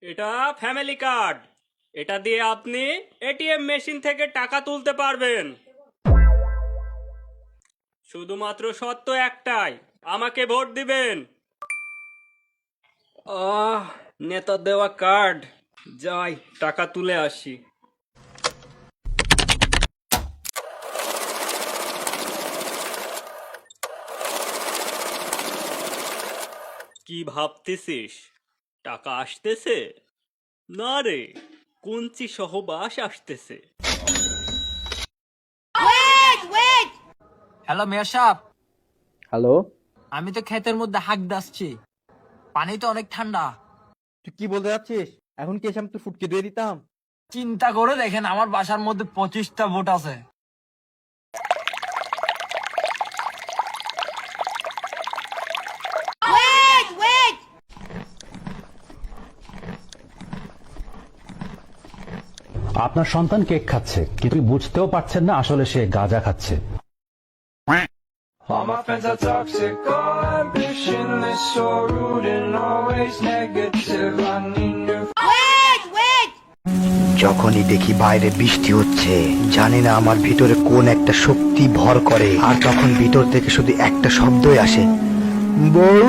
এটা family card. এটা দিয়ে আপনি এটিএম মেশিন থেকে টাকা তুলতে পারবেন। শুধুমাত্র শর্ত একটাই, আমাকে ভোট দিবেন। নেতা দেওয়া কার্ড, যাই টাকা তুলে আসি। কি ভাবতেছিস টাকা আসতেছে? না রে, কুঞ্চি সহ বাস আসতেছে। হ্যালো মেয়র সাহেব, হ্যালো, আমি তো ক্ষেতের মধ্যে হাঁক দাসছি। পানি তো অনেক ঠান্ডা। তুই কি বলতে যাচ্ছিস? এখন কি এসে আমি তোর ফুটকে দিয়ে দিতাম? চিন্তা করে দেখেন, আমার বাসার মধ্যে 25টা ভোট আছে। আপনার সন্তান কেক খাচ্ছে, কিন্তু বুঝতেও পারছেন না আসলে সে গাঁজা খাচ্ছে। All my friends are toxic, all ambitionless, so rude and always negative. I need new. যখনই দেখি বাইরে বৃষ্টি হচ্ছে, জানি না আমার ভিতরে কোন একটা শক্তি ভর করে, আর তখন ভিতর থেকে শুধু একটা শব্দই আসে, বউ।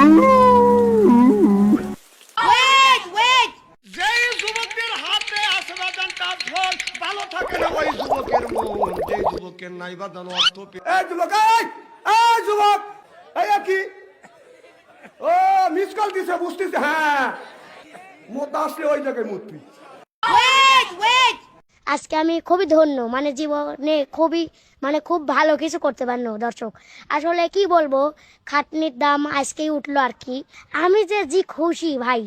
যেই যুবকদের হাতে আছে বাজানটা ফল, ভালো থাকে না ওই যুবকের মন। যেই যুবকের নাই বাজান অর্থ এই যুবক, এই যুবক, এই কি ও মিস কল দিছে, বুঝতেছে? হ্যাঁ, মোটা আসলে ওই জায়গায় মুতবি। আজকে আমি খুবই ধন্য, মানে জীবনে খুব ভালো কিছু করতে পারলো। দর্শক, আসলে কি বলবো, খাটনির দাম আজকেই উঠলো আর কি। আমি যে খুশি ভাই।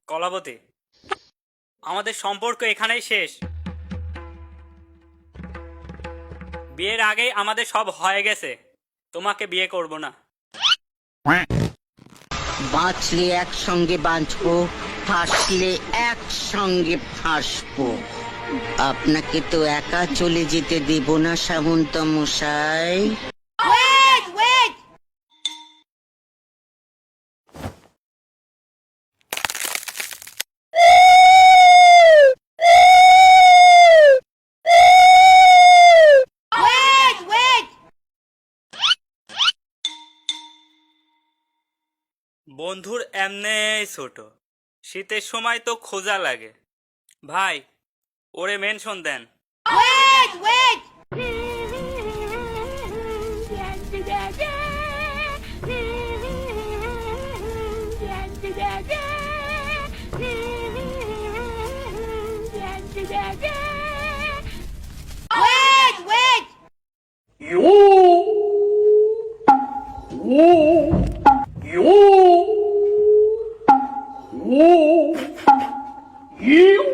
কলাবতী, আমাদের সম্পর্ক এখানেই শেষ। বিয়ের আগেই আমাদের সব হয়ে গেছে, তোমাকে বিয়ে করব না। বাঁচলে একসঙ্গে বাঁচবো, ফাঁসলে একসঙ্গে ফাঁসবো। আপনাকে তো একা চলে যেতে দেব না সামন্ত মশাই। বন্ধুর এমনি ছোট, শীতের সময় তো খোঁজা লাগে। ভাই, ওরে মেনশন দেন। You